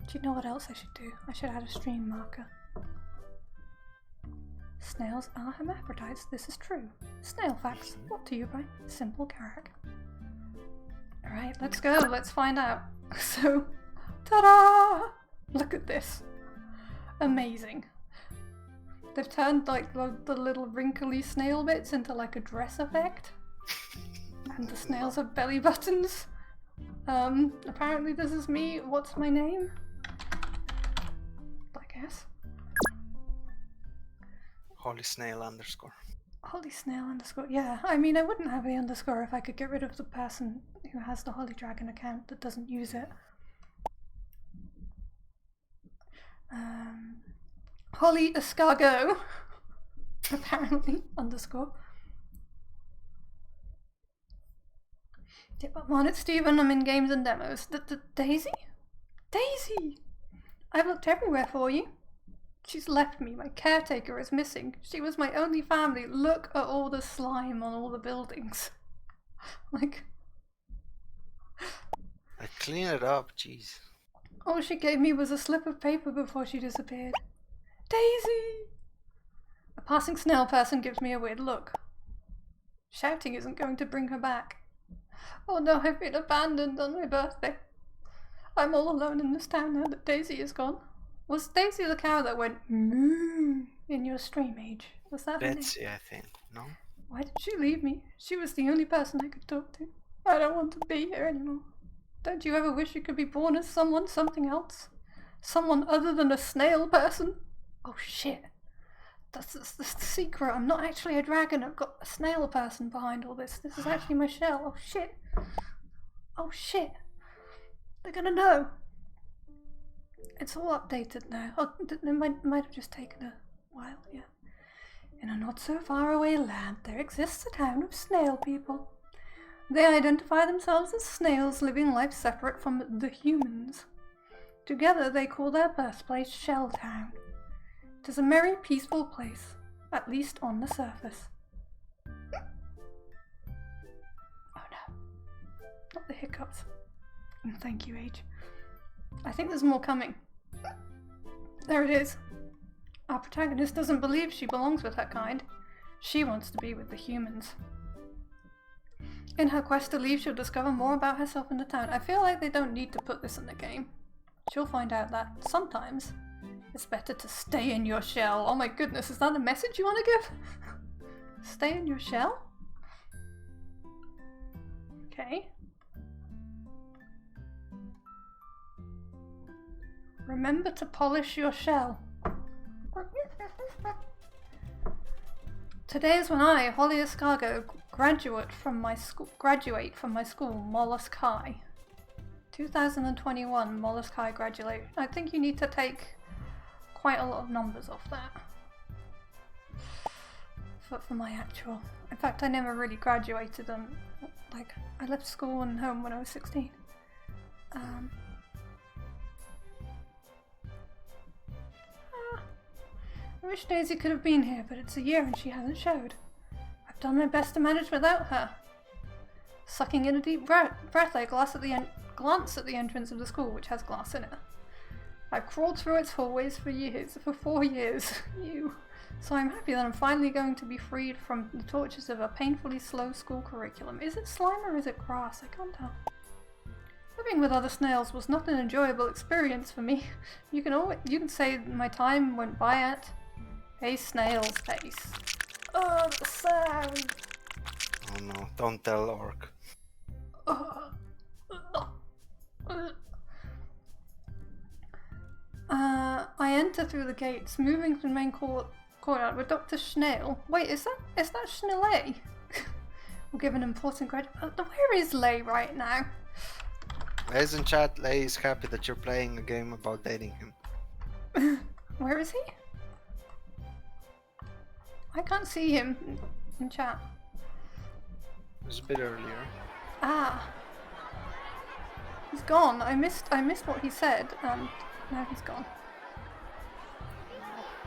Do you know what else I should do? I should add a stream marker. Snails are hermaphrodites. This is true. Snail facts. Brought to you by Simple Carrack. Alright, let's go. Let's find out. So, ta-da! Look at this. Amazing. They've turned like the little wrinkly snail bits into like a dress effect. And the snails have belly buttons. Apparently this is me. What's my name? I guess. Holy Snail _ Holy Snail _ yeah, I mean I wouldn't have a underscore if I could get rid of the person who has the Holy Dragon account that doesn't use it. Holly Escargot apparently _ Yep, I'm on it, Stephen. I'm in games and demos. Daisy? Daisy! I've looked everywhere for you. She's left me. My caretaker is missing. She was my only family. Look at all the slime on all the buildings. Like... I clean it up, jeez. All she gave me was a slip of paper before she disappeared. Daisy! A passing snail person gives me a weird look. Shouting isn't going to bring her back. Oh no, I've been abandoned on my birthday. I'm all alone in this town now that Daisy is gone. Was Daisy the cow that went moo in your stream age? Was that her name? Betsy, I think. No? Why did she leave me? She was the only person I could talk to. I don't want to be here anymore. Don't you ever wish you could be born as something else? Someone other than a snail person? Oh shit. That's the secret. I'm not actually a dragon. I've got a snail person behind all this. This is actually my shell. Oh shit. Oh shit. They're gonna know. It's all updated now. Oh, it might have just taken a while, yeah. In a not so far away land, there exists a town of snail people. They identify themselves as snails living life separate from the humans. Together they call their birthplace Shell Town. It is a merry, peaceful place, at least on the surface. Oh no. Not the hiccups. Thank you, H. I think there's more coming. There it is. Our protagonist doesn't believe she belongs with her kind. She wants to be with the humans. In her quest to leave, she'll discover more about herself in the town. I feel like they don't need to put this in the game. She'll find out that sometimes it's better to stay in your shell. Oh my goodness, is that a message you want to give? Stay in your shell? Okay. Remember to polish your shell. Today is when I, Holly Escargot, graduate from my school, Mollusk High. 2021 Mollusk High graduation. I think you need to take quite a lot of numbers off that. For my actual... In fact, I never really graduated and like I left school and home when I was 16. I wish Daisy could have been here, but it's a year and she hasn't showed. I've done my best to manage without her. Sucking in a deep breath, I glance at the entrance of the school, which has glass in it. I've crawled through its hallways for 4 years. So I'm happy that I'm finally going to be freed from the tortures of a painfully slow school curriculum. Is it slime or is it grass? I can't tell. Living with other snails was not an enjoyable experience for me. You can say my time went by at a snail's pace. Oh, the sound! Oh no, don't tell Orc. I enter through the gates, moving to the main courtyard with Dr. Snail. Wait, is that Snail? We'll give an important where is Lay right now? Lay's in chat. Lay is happy that you're playing a game about dating him. Where is he? I can't see him in chat. It was a bit earlier. Ah. He's gone. I missed what he said and now he's gone.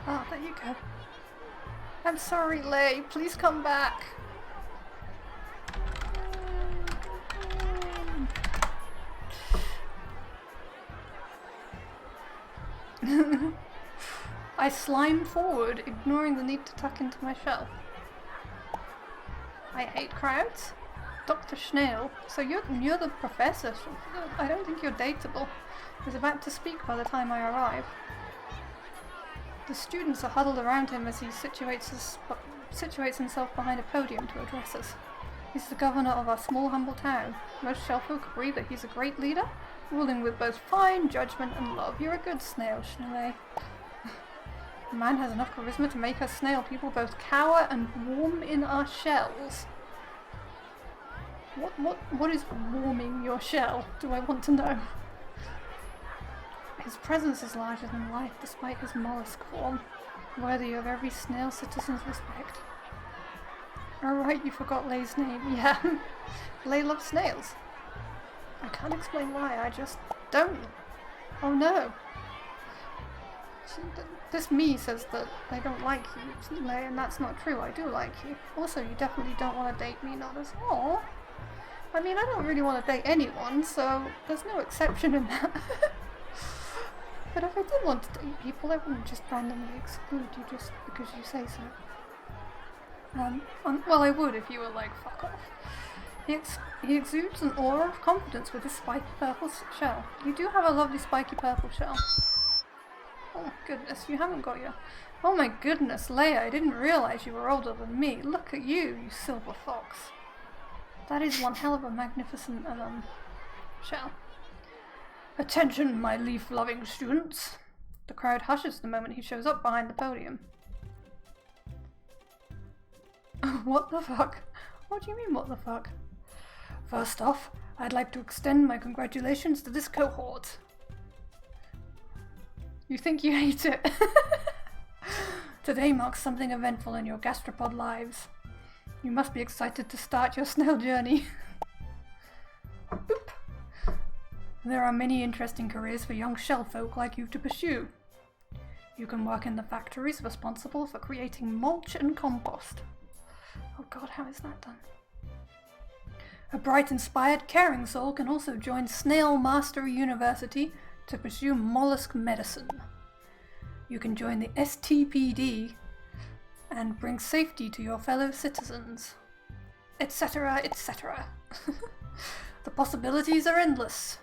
Ah, there you go. I'm sorry, Lay. Please come back. I slime forward, ignoring the need to tuck into my shell. I hate crowds. Dr. Snail, so you're the professor. I don't think you're dateable. He's about to speak by the time I arrive. The students are huddled around him as he situates himself behind a podium to address us. He's the governor of our small, humble town. Most shellfolk agree that he's a great leader, ruling with both fine judgment and love. You're a good snail, Snail. The man has enough charisma to make us snail people both cower and warm in our shells. What is warming your shell? Do I want to know? His presence is larger than life, despite his mollusk form, worthy of every snail citizen's respect. Alright, you forgot Lay's name. Yeah, Lay loves snails. I can't explain why, I just don't. Oh no. This me says that I don't like you, Lay, and that's not true. I do like you. Also, you definitely don't want to date me, not as all. I mean, I don't really want to date anyone, so there's no exception in that. But if I did want to date people, I wouldn't just randomly exclude you just because you say so. Well, I would if you were like, fuck off. He exudes an aura of confidence with his spiky purple shell. You do have a lovely spiky purple shell. Oh goodness, you haven't got your... Oh my goodness, Leia, I didn't realize you were older than me. Look at you, you silver fox. That is one hell of a magnificent, shell. Attention, my leaf-loving students. The crowd hushes the moment he shows up behind the podium. What the fuck? What do you mean, what the fuck? First off, I'd like to extend my congratulations to this cohort. You think you hate it? Today marks something eventful in your gastropod lives. You must be excited to start your snail journey. Boop. There are many interesting careers for young shellfolk like you to pursue. You can work in the factories responsible for creating mulch and compost. Oh god, how is that done? A bright, inspired, caring soul can also join Snail Mastery University to pursue mollusk medicine. You can join the STPD and bring safety to your fellow citizens, etc., etc. The possibilities are endless.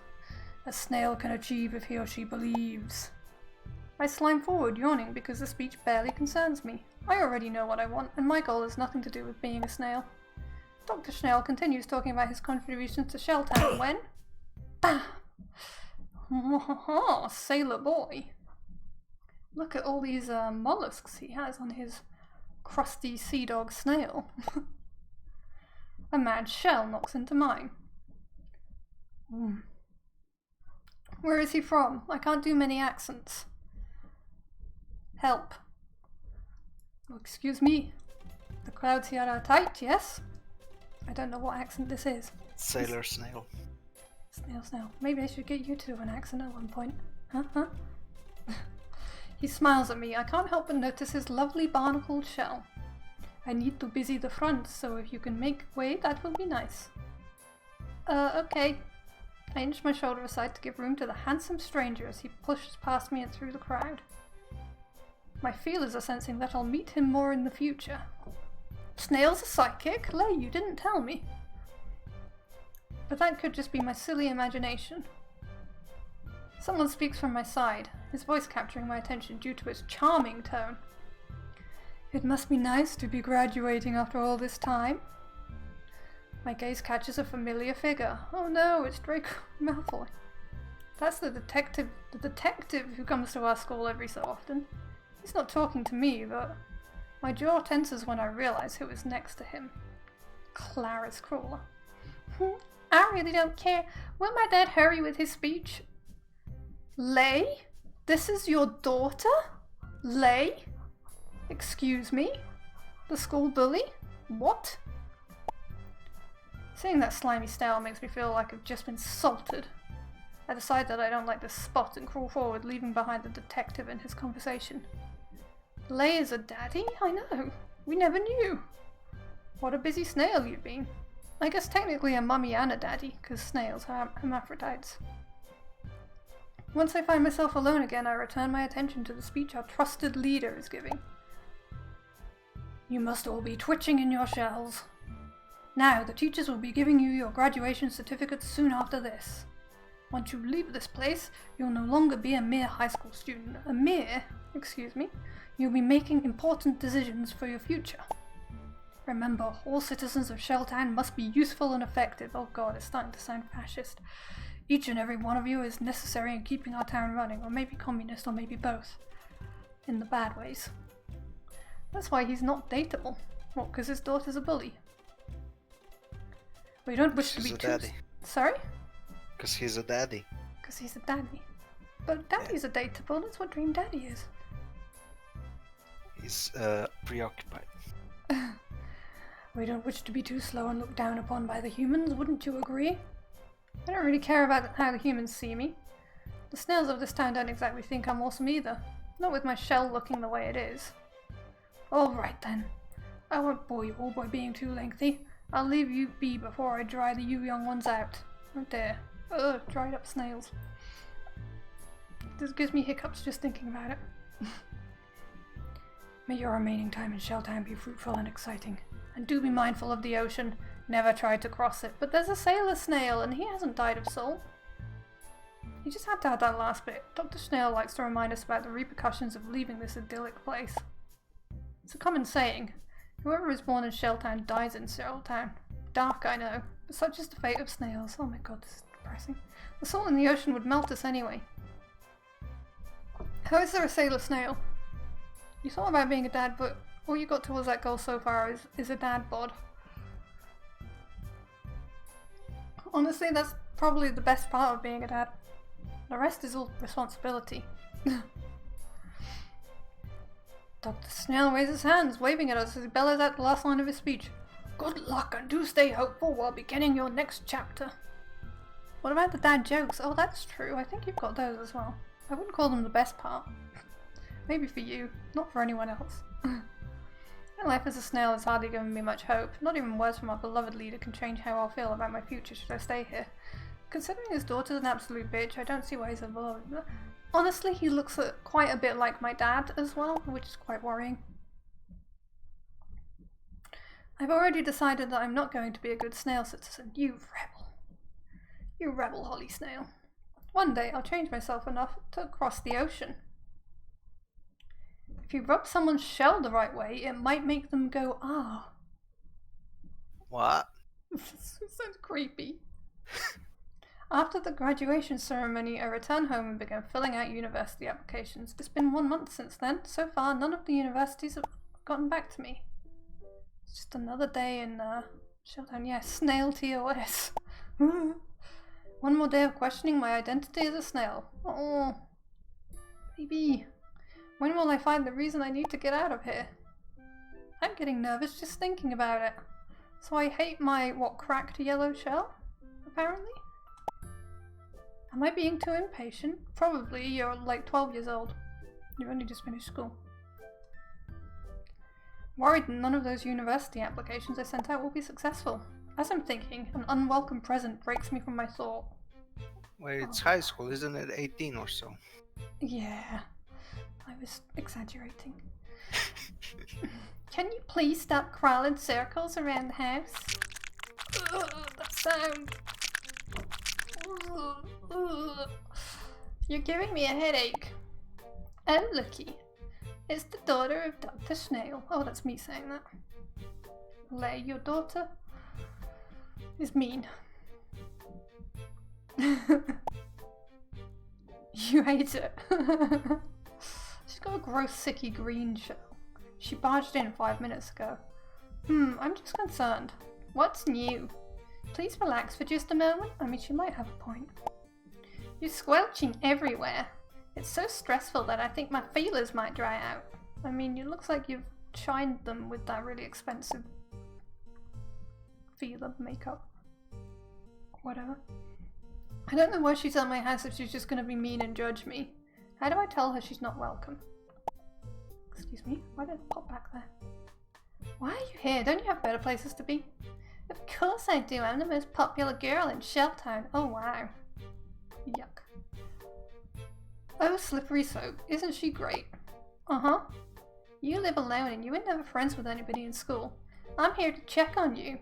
A snail can achieve if he or she believes. I slime forward, yawning because the speech barely concerns me. I already know what I want, and my goal has nothing to do with being a snail. Dr. Snail continues talking about his contributions to Shelltown when... Sailor boy. Look at all these mollusks he has on his crusty sea dog snail. A mad shell knocks into mine. Where is he from? I can't do many accents. Help. Oh, excuse me. The crowds here are tight, yes? I don't know what accent this is. Sailor Snail. Snail. Maybe I should get you to an accent at one point. Huh? He smiles at me. I can't help but notice his lovely barnacled shell. I need to busy the front, so if you can make way, that will be nice. Okay. I inch my shoulder aside to give room to the handsome stranger as he pushes past me and through the crowd. My feelers are sensing that I'll meet him more in the future. Snail's a psychic? Lay, you didn't tell me. But that could just be my silly imagination. Someone speaks from my side, his voice capturing my attention due to its charming tone. It must be nice to be graduating after all this time. My gaze catches a familiar figure. Oh no, it's Draco Malfoy. That's the detective who comes to our school every so often. He's not talking to me, but my jaw tenses when I realize who is next to him. Clarice Crawler. I really don't care. Will my dad hurry with his speech? Lay? This is your daughter? Lay? Excuse me? The school bully? What? Seeing that slimy style makes me feel like I've just been salted. I decide that I don't like this spot and crawl forward, leaving behind the detective and his conversation. Lay is a daddy? I know. We never knew. What a busy snail you've been. I guess technically a mummy and a daddy, because snails are hermaphrodites. Once I find myself alone again, I return my attention to the speech our trusted leader is giving. You must all be twitching in your shells. Now, the teachers will be giving you your graduation certificates soon after this. Once you leave this place, you'll no longer be a mere high school student. You'll be making important decisions for your future. Remember, all citizens of Shelltown must be useful and effective. Oh god, it's starting to sound fascist. Each and every one of you is necessary in keeping our town running, or maybe communist, or maybe both. In the bad ways. That's why he's not dateable. What, because his daughter's a bully? We don't wish to be too... daddy. Sorry? Because he's a daddy. Because he's a daddy. But daddies are dateable, that's what Dream Daddy is. He's preoccupied. We don't wish to be too slow and looked down upon by the humans, wouldn't you agree? I don't really care about how the humans see me. The snails of this town don't exactly think I'm awesome either. Not with my shell looking the way it is. Alright then. I won't bore you all by being too lengthy. I'll leave you be before I dry you young ones out. Oh dear. Ugh, dried up snails. This gives me hiccups just thinking about it. May your remaining time in Shelltown be fruitful and exciting. And do be mindful of the ocean. Never try to cross it. But there's a sailor snail and he hasn't died of soul. You just had to have that last bit. Dr. Snail likes to remind us about the repercussions of leaving this idyllic place. It's a common saying. Whoever is born in Shelltown dies in Shelltown. Dark, I know, but such is the fate of snails. Oh my god, this is depressing. The salt in the ocean would melt us anyway. How is there a sailor snail? You thought about being a dad, but all you got towards that goal so far is a dad bod. Honestly, that's probably the best part of being a dad. The rest is all responsibility. Dr. Snail raises hands, waving at us as he bellows out the last line of his speech. Good luck and do stay hopeful while beginning your next chapter. What about the dad jokes? Oh, that's true. I think you've got those as well. I wouldn't call them the best part. Maybe for you, not for anyone else. My life as a snail has hardly given me much hope. Not even words from our beloved leader can change how I'll feel about my future should I stay here. Considering his daughter's an absolute bitch, I don't see why he's involved. Honestly, he looks quite a bit like my dad as well, which is quite worrying. I've already decided that I'm not going to be a good snail citizen. You rebel. You rebel, Holly Snail. One day I'll change myself enough to cross the ocean. If you rub someone's shell the right way, it might make them go, ah. What? This sounds creepy. After the graduation ceremony, I returned home and began filling out university applications. It's been 1 month since then. So far, none of the universities have gotten back to me. It's just another day in Shelltown. Yeah, Snail TOS. One more day of questioning my identity as a snail. Oh, baby. When will I find the reason I need to get out of here? I'm getting nervous just thinking about it. So I hate my, cracked yellow shell? Apparently? Am I being too impatient? Probably. You're like 12 years old. You've only just finished school. Worried that none of those university applications I sent out will be successful. As I'm thinking, an unwelcome present breaks me from my thought. Wait, it's high school, isn't it 18 or so? Yeah, I was exaggerating. Can you please stop crawling circles around the house? That sound. You're giving me a headache. Oh, looky. It's the daughter of Dr. Snail. Oh, that's me saying that. Lay, your daughter is mean. You hate it. She's got a gross, sicky green shell. She barged in 5 minutes ago. I'm just concerned. What's new? Please relax for just a moment. I mean, she might have a point. You're squelching everywhere. It's so stressful that I think my feelers might dry out. I mean, it looks like you've shined them with that really expensive feeler makeup. Whatever. I don't know why she's at my house if she's just going to be mean and judge me. How do I tell her she's not welcome? Excuse me, why did it pop back there? Why are you here? Don't you have better places to be? Of course I do. I'm the most popular girl in Shelltown. Oh wow. Yuck. Oh, Slippery Soap, isn't she great? Uh-huh. You live alone and you were never friends with anybody in school. I'm here to check on you.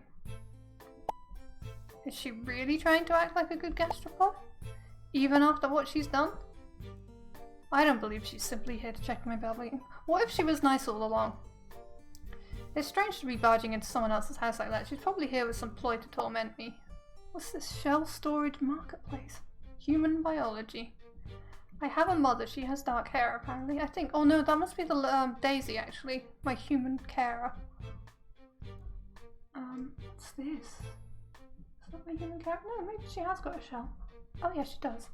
Is she really trying to act like a good gastropod? Even after what she's done? I don't believe she's simply here to check my well-being. What if she was nice all along? It's strange to be barging into someone else's house like that. She's probably here with some ploy to torment me. What's this shell storage marketplace? Human biology. I have a mother. She has dark hair, apparently. I think... Oh no, that must be the Daisy, actually. My human carer. What's this? Is that my human carer? No, maybe she has got a shell. Oh yeah, she does.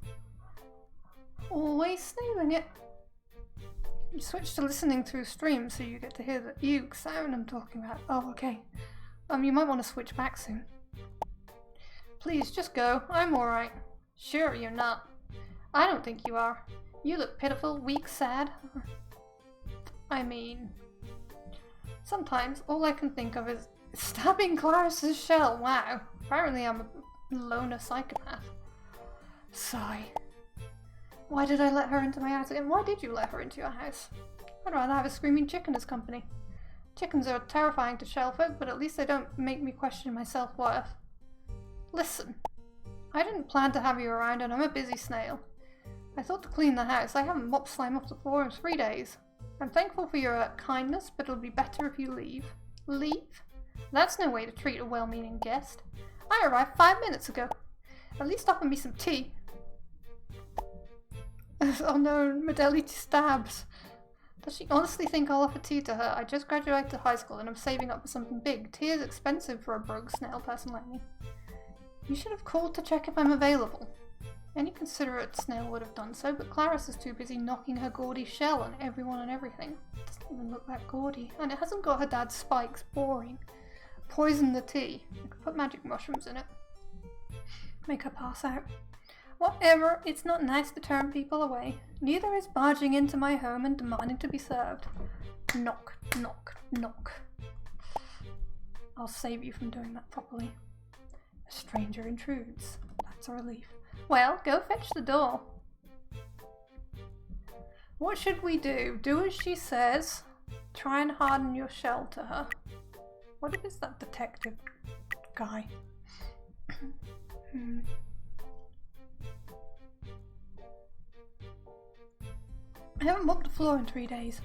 Always snailing it. You switch to listening through stream so you get to hear the uke sound I'm talking about. Oh, okay. You might want to switch back soon. Please, just go. I'm alright. Sure, you're not. I don't think you are. You look pitiful, weak, sad. I mean... Sometimes all I can think of is stabbing Clarice's shell. Wow. Apparently I'm a loner psychopath. Sigh. Why did I let her into my house again? Why did you let her into your house? I'd rather have a screaming chicken as company. Chickens are terrifying to shell folk, but at least they don't make me question my self-worth. Listen, I didn't plan to have you around and I'm a busy snail. I thought to clean the house. I haven't mopped slime off the floor in 3 days. I'm thankful for your kindness, but it'll be better if you leave. Leave? That's no way to treat a well-meaning guest. I arrived 5 minutes ago. At least offer me some tea. Oh no, Medeli stabs. Does she honestly think I'll offer tea to her? I just graduated high school and I'm saving up for something big. Tea is expensive for a broke snail person like me. You should have called to check if I'm available. Any considerate snail would have done so, but Clarice is too busy knocking her gaudy shell on everyone and everything. It doesn't even look that gaudy. And it hasn't got her dad's spikes. Boring. Poison the tea. I could put magic mushrooms in it. Make her pass out. Whatever, it's not nice to turn people away. Neither is barging into my home and demanding to be served. Knock, knock, knock. I'll save you from doing that properly. A stranger intrudes. That's a relief. Well, go fetch the door. What should we do? Do as she says. Try and harden your shell to her. What is that detective guy? I haven't mopped the floor in 3 days.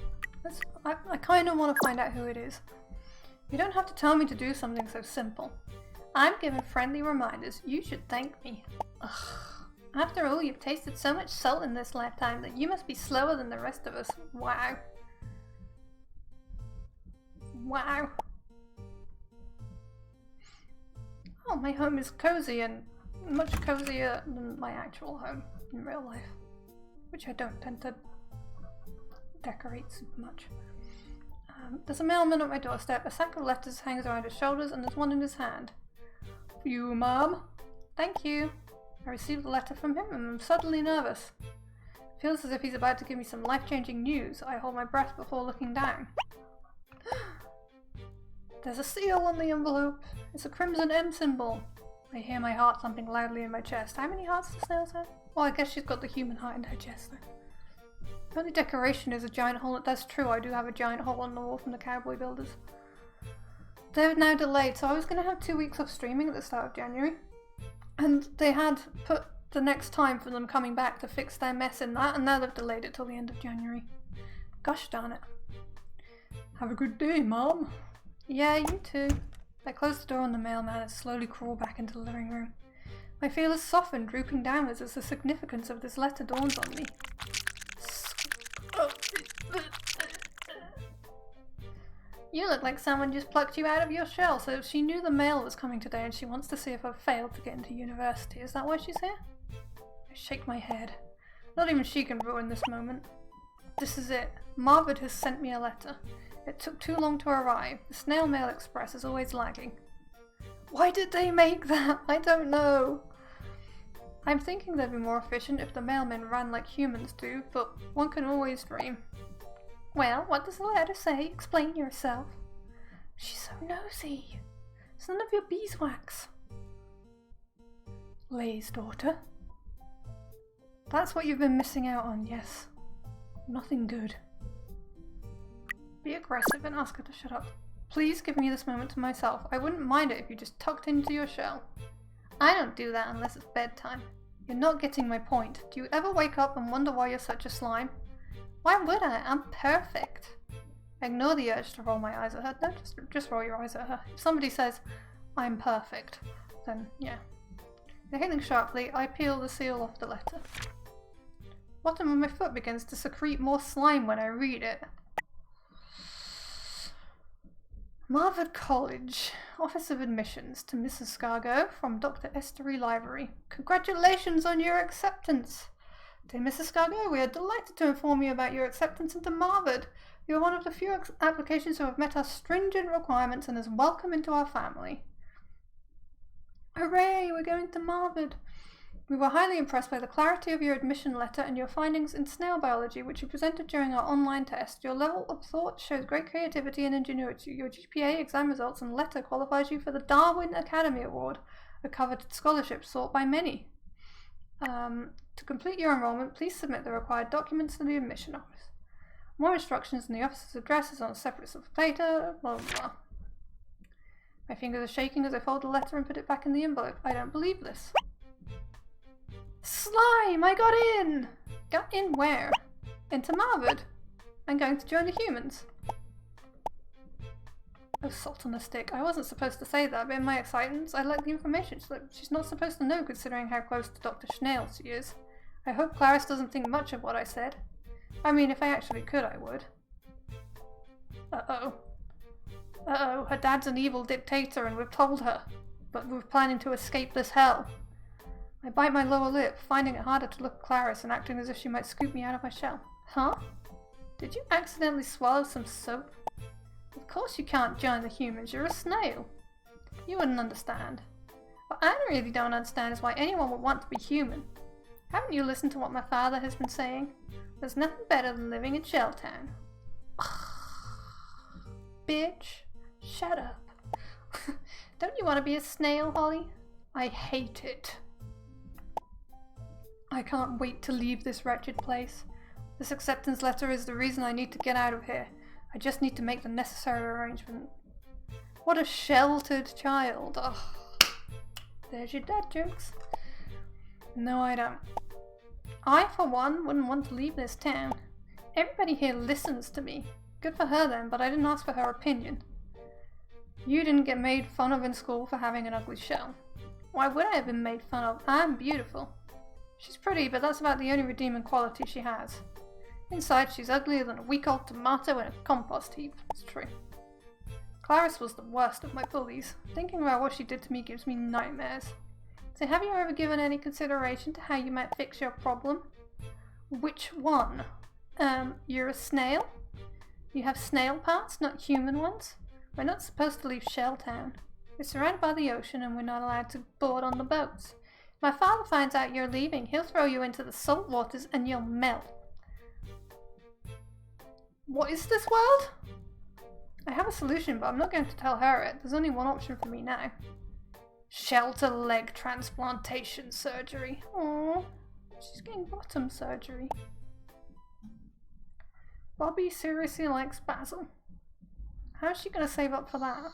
I kind of want to find out who it is. You don't have to tell me to do something so simple. I'm given friendly reminders. You should thank me. Ugh. After all, you've tasted so much salt in this lifetime that you must be slower than the rest of us. Wow. Wow. Oh, my home is cozy and much cozier than my actual home in real life. Which I don't tend to decorate super much. There's a mailman at my doorstep. A sack of letters hangs around his shoulders and there's one in his hand. For you, Mom. Thank you. I received a letter from him and I'm suddenly nervous. It feels as if he's about to give me some life-changing news. I hold my breath before looking down. There's a seal on the envelope. It's a crimson M symbol. I hear my heart thumping loudly in my chest. How many hearts does Snails have? Well, I guess she's got the human heart in her chest though. The only decoration is a giant hole. That's true, I do have a giant hole on the wall from the Cowboy Builders. They're now delayed, so I was going to have 2 weeks of streaming at the start of January. And they had put the next time for them coming back to fix their mess in that, and now they've delayed it till the end of January. Gosh darn it. Have a good day, Mom. Yeah, you too. I close the door on the mailman and slowly crawl back into the living room. My feelers soften, drooping downwards as the significance of this letter dawns on me. You look like someone just plucked you out of your shell, so she knew the mail was coming today and she wants to see if I've failed to get into university. Is that why she's here? I shake my head. Not even she can ruin this moment. This is it. Margaret has sent me a letter. It took too long to arrive. The snail mail express is always lagging. Why did they make that? I don't know. I'm thinking they'd be more efficient if the mailmen ran like humans do, but one can always dream. Well, what does the letter say? Explain yourself. She's so nosy. It's none of your beeswax. Lay's daughter. That's what you've been missing out on, yes. Nothing good. Be aggressive and ask her to shut up. Please give me this moment to myself. I wouldn't mind it if you just tucked into your shell. I don't do that unless it's bedtime. You're not getting my point. Do you ever wake up and wonder why you're such a slime? Why would I? I'm perfect. Ignore the urge to roll my eyes at her. No, just roll your eyes at her. If somebody says, I'm perfect, then yeah. Inhaling sharply, I peel the seal off the letter. Bottom of my foot begins to secrete more slime when I read it. Marvard College, Office of Admissions to Mrs. Scargo from Dr. Estery Library. Congratulations on your acceptance. Dear Mrs. Scargo, we are delighted to inform you about your acceptance into Marvard. You are one of the few applications who have met our stringent requirements and is welcome into our family. Hooray, we're going to Marvard. We were highly impressed by the clarity of your admission letter and your findings in snail biology, which you presented during our online test. Your level of thought shows great creativity and ingenuity. Your GPA, exam results, and letter qualifies you for the Darwin Academy Award, a coveted scholarship sought by many. To complete your enrollment, please submit the required documents to the admission office. More instructions in the office's address is on a separate slip of paper, blah blah blah. My fingers are shaking as I fold the letter and put it back in the envelope. I don't believe this. Slime! I got in! Got in where? Into Marvard. I'm going to join the humans. Oh, salt on a stick. I wasn't supposed to say that, but in my excitement, I let the information slip. She's not supposed to know, considering how close to Dr. Snail she is. I hope Clarice doesn't think much of what I said. I mean, if I actually could, I would. Uh-oh. Uh-oh, her dad's an evil dictator and we've told her. But we're planning to escape this hell. I bite my lower lip, finding it harder to look at Clarice and acting as if she might scoop me out of my shell. Huh? Did you accidentally swallow some soap? Of course you can't join the humans, you're a snail. You wouldn't understand. What I really don't understand is why anyone would want to be human. Haven't you listened to what my father has been saying? There's nothing better than living in Shelltown. Bitch, shut up. Don't you want to be a snail, Holly? I hate it. I can't wait to leave this wretched place. This acceptance letter is the reason I need to get out of here. I just need to make the necessary arrangement. What a sheltered child. Ugh. There's your dad jokes. No, I don't. I, for one, wouldn't want to leave this town. Everybody here listens to me. Good for her then, but I didn't ask for her opinion. You didn't get made fun of in school for having an ugly shell. Why would I have been made fun of? I'm beautiful. She's pretty, but that's about the only redeeming quality she has. Inside, she's uglier than a week-old tomato in a compost heap. It's true. Clarice was the worst of my bullies. Thinking about what she did to me gives me nightmares. So have you ever given any consideration to how you might fix your problem? Which one? You're a snail? You have snail parts, not human ones? We're not supposed to leave Shelltown. We're surrounded by the ocean and we're not allowed to board on the boats. If my father finds out you're leaving, he'll throw you into the salt waters and you'll melt. What is this world? I have a solution, but I'm not going to tell her it. There's only one option for me now. Shelter leg transplantation surgery. Aww, she's getting bottom surgery. Bobby seriously likes Basil. How's she going to save up for that?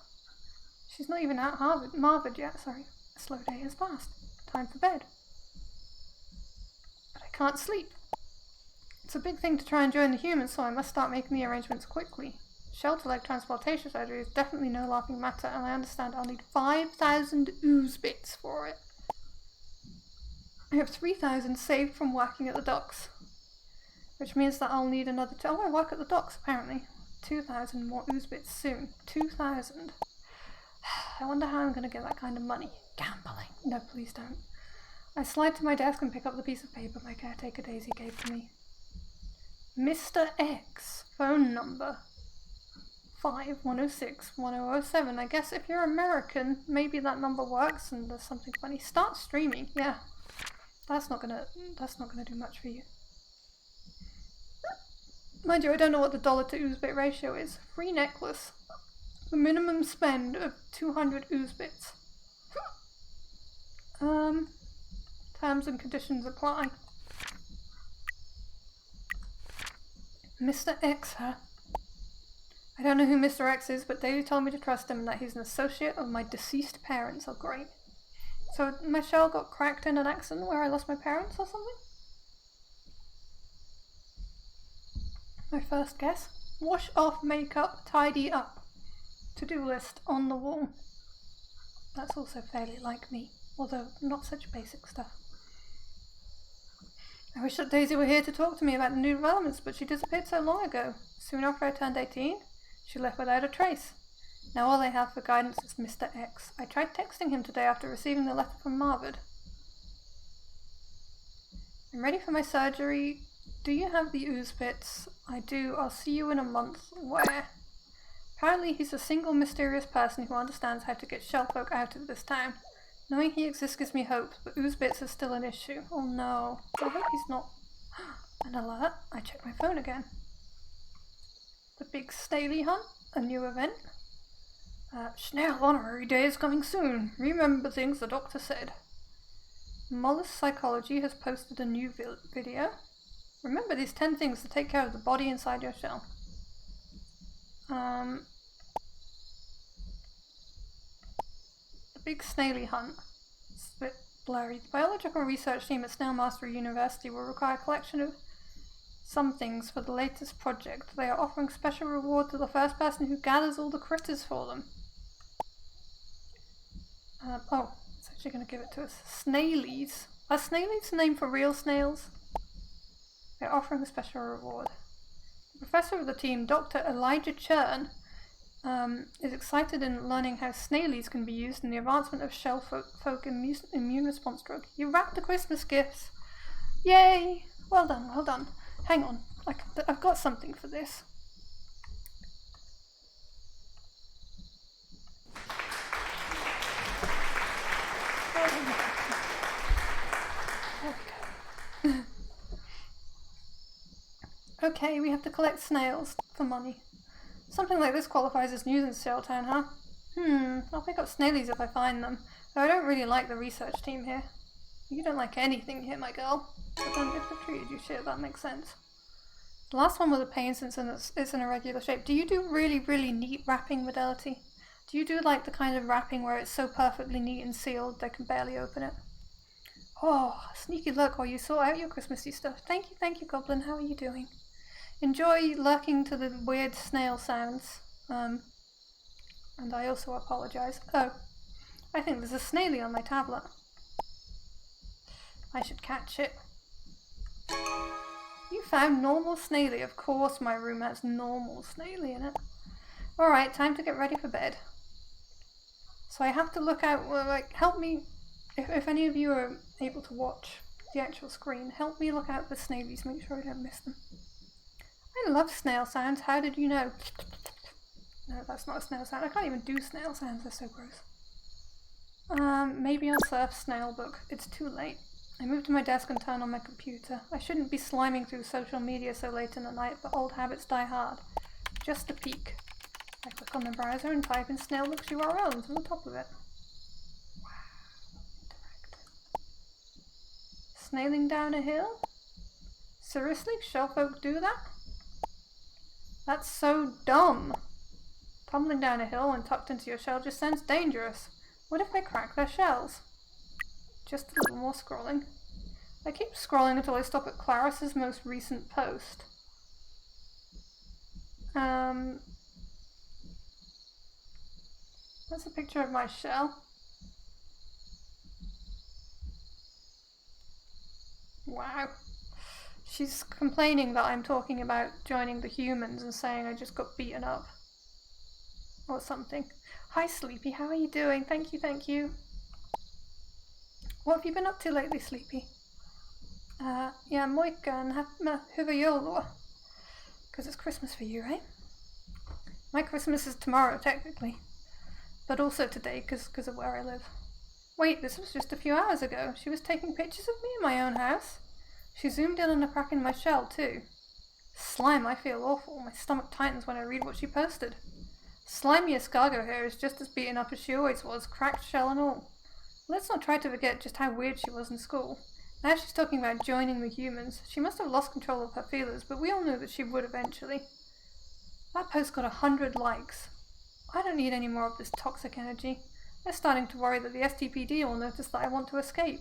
She's not even at Marvard yet, sorry. A slow day has passed. Time for bed. But I can't sleep. It's a big thing to try and join the humans, so I must start making the arrangements quickly. Shelter leg transplantation surgery is definitely no laughing matter, and I understand I'll need 5,000 ooze bits for it. I have 3,000 saved from working at the docks, which means that I'll need another Oh, I work at the docks, apparently. 2,000 more ooze bits soon. 2,000. I wonder how I'm going to get that kind of money. Gambling. No, please don't. I slide to my desk and pick up the piece of paper my caretaker Daisy gave to me. Mr. X, phone number 5106-1007. I guess if you're American, maybe that number works and there's something funny. Start streaming. Yeah, that's not gonna do much for you. Mind you, I don't know what the dollar to ooze bit ratio is. Free necklace. The minimum spend of 200 ooze bits. Terms and conditions apply. Mr. X, huh? I don't know who Mr. X is, but Daisy told me to trust him and that he's an associate of my deceased parents. Oh, great. So my shell got cracked in an accident where I lost my parents or something? My first guess? Wash off makeup, tidy up. To-do list on the wall. That's also fairly like me, although not such basic stuff. I wish that Daisy were here to talk to me about the new developments, but she disappeared so long ago. Soon after I turned 18, she left without a trace. Now all I have for guidance is Mr. X. I tried texting him today after receiving the letter from Marvard. I'm ready for my surgery. Do you have the ooze bits? I do. I'll see you in a month. Where? Apparently he's a single mysterious person who understands how to get shellfolk out of this town. Knowing he exists gives me hope, but ooze bits is still an issue. Oh no. I hope he's not... An alert. I check my phone again. The big Snail hunt? A new event? Snail honorary day is coming soon. Remember things the doctor said. Mollusk Psychology has posted a new video. Remember these 10 things to take care of the body inside your shell. The big Snail hunt. It's a bit blurry. The biological research team at Snail Mastery University will require a collection of some things for the latest project. They are offering special reward to the first person who gathers all the critters for them. Oh, it's actually going to give it to us. Snailies. Are snailies a name for real snails? They're offering a special reward. The professor of the team, Dr. Elijah Churn, is excited in learning how snailies can be used in the advancement of shellfolk immune response drug. You wrapped the Christmas gifts! Yay! Well done, well done. Hang on, I've got something for this. Okay, we have to collect snails for money. Something like this qualifies as news in Shelltown, huh? I'll pick up snailies if I find them. Though I don't really like the research team here. You don't like anything here, my girl. But then if they've treated you shit, that makes sense. The last one was a pain since it's in a regular shape. Do you do really, really neat wrapping, Fidelity? Do you do like the kind of wrapping where it's so perfectly neat and sealed they can barely open it? Oh, sneaky look while you sort out your Christmassy stuff. Thank you, Goblin. How are you doing? Enjoy lurking to the weird snail sounds. And I also apologise. Oh, I think there's a snailie on my tablet. I should catch it. You found normal snailie. Of course my room has normal snailie in it. Alright, time to get ready for bed. So I have to look out, like, help me, if any of you are able to watch the actual screen, help me look out for snailies, make sure I don't miss them. I love snail sounds, how did you know? No, that's not a snail sound. I can't even do snail sounds, they're so gross. Maybe I'll surf Snail book. It's too late. I move to my desk and turn on my computer. I shouldn't be sliming through social media so late in the night, but old habits die hard. Just a peek. I click on the browser and type in Snail book's URL into the top of it. Wow. Interact. Snailing down a hill? Seriously? Shellfolk do that? That's so dumb. Tumbling down a hill and tucked into your shell just sounds dangerous. What if they crack their shells? Just a little more scrolling. I keep scrolling until I stop at Claris's most recent post. That's a picture of my shell. Wow. She's complaining that I'm talking about joining the humans and saying I just got beaten up. Or something. Hi Sleepy, how are you doing? Thank you. What have you been up to lately, Sleepy? Ja, moikkaan. Hyvä joulua. Because it's Christmas for you, right? My Christmas is tomorrow, technically. But also today, because of where I live. Wait, this was just a few hours ago. She was taking pictures of me in my own house. She zoomed in on a crack in my shell, too. Slime, I feel awful. My stomach tightens when I read what she posted. Slimy escargot here is just as beaten up as she always was, cracked shell and all. Let's not try to forget just how weird she was in school. Now she's talking about joining the humans. She must have lost control of her feelers, but we all knew that she would eventually. That post got 100 likes. I don't need any more of this toxic energy. They're starting to worry that the STPD will notice that I want to escape.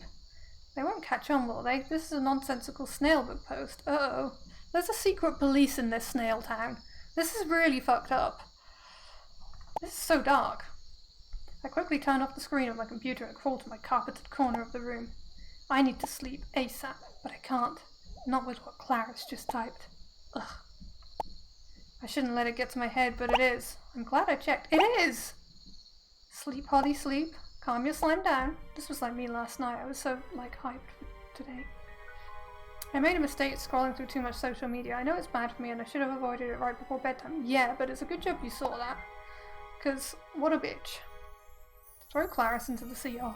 They won't catch on, will they? This is a nonsensical snail book post. Uh-oh. There's a secret police in this snail town. This is really fucked up. This is so dark. I quickly turn off the screen of my computer and crawl to my carpeted corner of the room. I need to sleep ASAP, but I can't. Not with what Clarice just typed. Ugh. I shouldn't let it get to my head, but it is. I'm glad I checked. It is! Sleep, Holly, sleep. Calm your slime down. This was like me last night. I was so, hyped for today. I made a mistake scrolling through too much social media. I know it's bad for me and I should have avoided it right before bedtime. Yeah, but it's a good job you saw that. Because, what a bitch. Throw Clarice into the sea. Oh.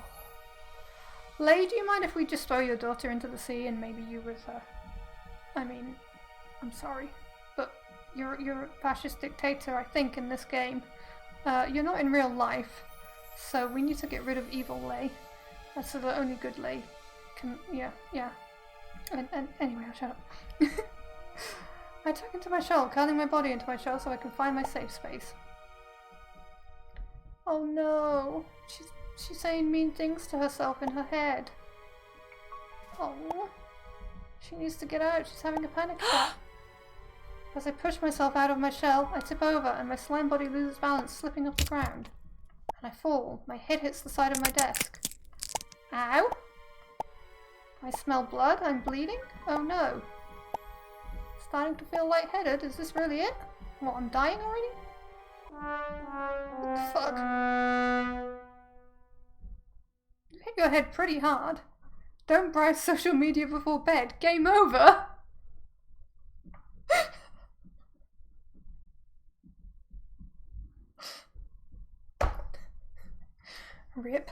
Lay, do you mind if we just throw your daughter into the sea and maybe you with her? I mean, I'm sorry, but you're a fascist dictator, I think, in this game. You're not in real life, so we need to get rid of evil Lay. That's the only good Lay can, yeah. And anyway, I'll shut up. I tuck into my shell, curling my body into my shell so I can find my safe space. Oh no, she's saying mean things to herself in her head. Oh, she needs to get out, she's having a panic attack. As I push myself out of my shell, I tip over and my slime body loses balance, slipping off the ground. And I fall. My head hits the side of my desk. Ow! I smell blood. I'm bleeding. Oh no. Starting to feel lightheaded. Is this really it? What, I'm dying already? What the fuck? You hit your head pretty hard. Don't browse social media before bed. Game over! RIP.